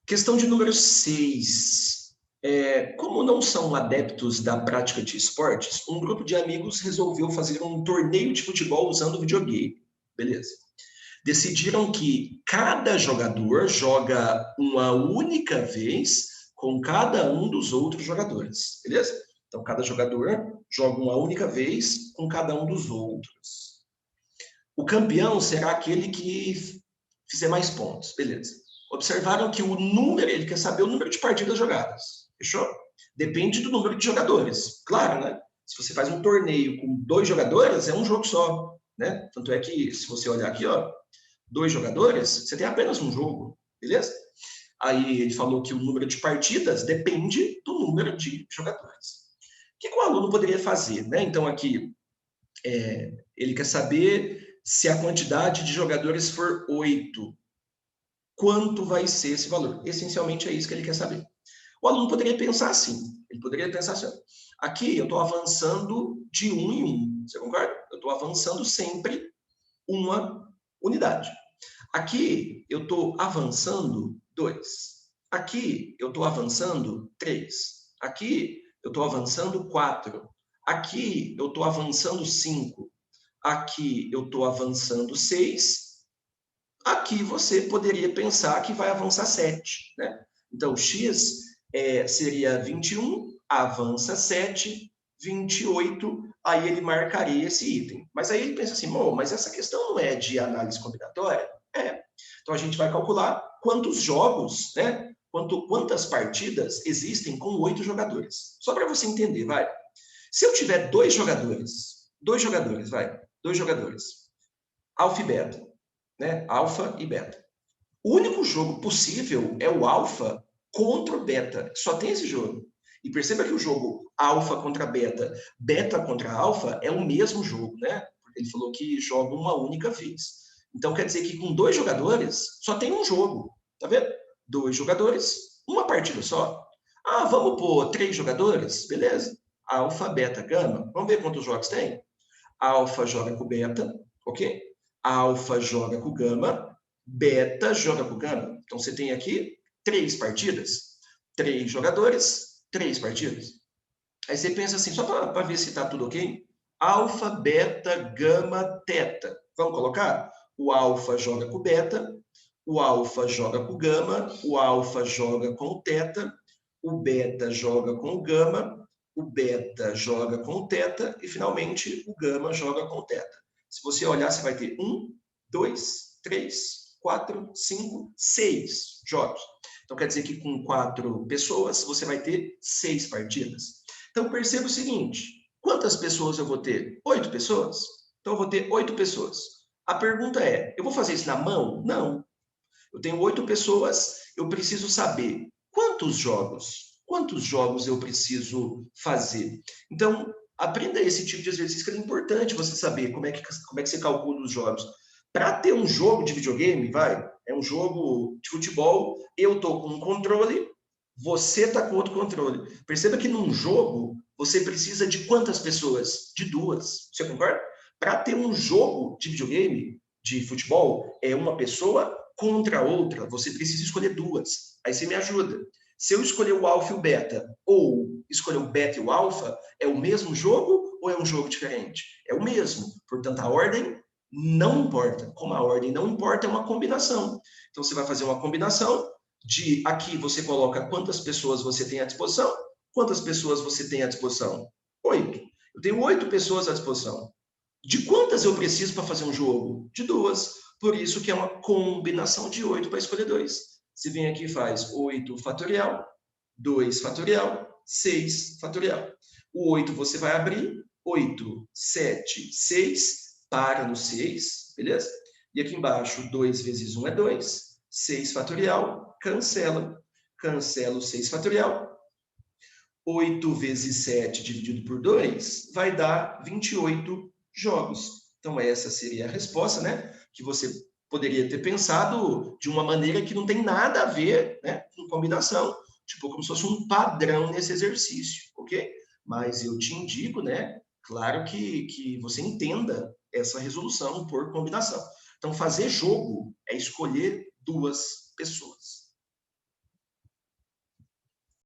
Questão de número 6. Como não são adeptos da prática de esportes, um grupo de amigos resolveu fazer um torneio de futebol usando videogame. Beleza. Decidiram que cada jogador joga uma única vez com cada um dos outros jogadores. Beleza? Então, cada jogador joga uma única vez com cada um dos outros. O campeão será aquele que fizer mais pontos. Beleza. Observaram que o número, ele quer saber o número de partidas jogadas. Fechou? Depende do número de jogadores. Claro, né? Se você faz um torneio com 2 jogadores, é um jogo só. Né? Tanto é que, se você olhar aqui, ó, 2 jogadores, você tem apenas um jogo. Beleza? Aí ele falou que o número de partidas depende do número de jogadores. O que o aluno poderia fazer? Né? Então, aqui, ele quer saber se a quantidade de jogadores for 8. Quanto vai ser esse valor? Essencialmente é isso que ele quer saber. O aluno poderia pensar assim. Ele poderia pensar assim. Aqui eu estou avançando de 1 em 1. Você concorda? Eu estou avançando sempre uma unidade. Aqui eu estou avançando 2. Aqui eu estou avançando 3. Aqui eu estou avançando 4. Aqui eu estou avançando 5. Aqui eu estou avançando 6. Aqui você poderia pensar que vai avançar 7. Né? Então, x seria 21, avança 7, 28, aí ele marcaria esse item. Mas aí ele pensa assim, mas essa questão não é de análise combinatória? Então, a gente vai calcular quantos jogos, né? Quantas partidas existem com 8 jogadores. Só para você entender, vai. Se eu tiver 2 jogadores, alfa e beta, né? Alfa e beta. O único jogo possível é o alfa contra o beta. Só tem esse jogo. E perceba que o jogo alfa contra beta, beta contra alfa é o mesmo jogo, né? Ele falou que joga uma única vez. Então quer dizer que com 2 jogadores só tem um jogo. Tá vendo? 2 jogadores, uma partida só. Ah, vamos pôr 3 jogadores? Beleza. Alfa, beta, gama. Vamos ver quantos jogos tem? Alfa joga com beta, ok? Alfa joga com gama, beta joga com gama. Então você tem aqui 3 partidas, 3 jogadores, 3 partidas. Aí você pensa assim, só para ver se está tudo ok. Alfa, beta, gama, teta. Vamos colocar? O alfa joga com beta, o alfa joga com gama, o alfa joga com o teta, o beta joga com o gama, o beta joga com o teta e, finalmente, o gama joga com o teta. Se você olhar, você vai ter 1, 2, 3, 4, 5, 6 jogos. Então, quer dizer que com 4 pessoas, você vai ter 6 partidas. Então, perceba o seguinte, quantas pessoas eu vou ter? 8 pessoas? Então, eu vou ter 8 pessoas. A pergunta é, eu vou fazer isso na mão? Não. Eu tenho 8 pessoas, eu preciso saber quantos jogos eu preciso fazer. Então, aprenda esse tipo de exercício que é importante você saber como é que você calcula os jogos. Para ter um jogo de videogame, é um jogo de futebol, eu estou com um controle, você está com outro controle. Perceba que num jogo, você precisa de quantas pessoas? De 2. Você concorda? Para ter um jogo de videogame, de futebol, é uma pessoa contra a outra, você precisa escolher 2. Aí você me ajuda. Se eu escolher o alfa e o beta, ou escolher o beta e o alfa, é o mesmo jogo ou é um jogo diferente? É o mesmo. Portanto, a ordem não importa. Como a ordem não importa, é uma combinação. Então, você vai fazer uma combinação de aqui você coloca quantas pessoas você tem à disposição. Quantas pessoas você tem à disposição? 8. Eu tenho 8 pessoas à disposição. De quantas eu preciso para fazer um jogo? De 2. Por isso que é uma combinação de 8 para escolher 2. Você vem aqui e faz 8 fatorial, 2 fatorial, 6 fatorial. O 8 você vai abrir, 8, 7, 6, para no 6, beleza? E aqui embaixo, 2 vezes 1 é 2, 6 fatorial, cancela. Cancela o 6 fatorial. 8 vezes 7 dividido por 2 vai dar 28 jogos. Então, essa seria a resposta, né? Que você poderia ter pensado de uma maneira que não tem nada a ver, né, com combinação. Tipo, como se fosse um padrão nesse exercício, ok? Mas eu te indico, né? Claro que você entenda essa resolução por combinação. Então, fazer jogo é escolher 2 pessoas.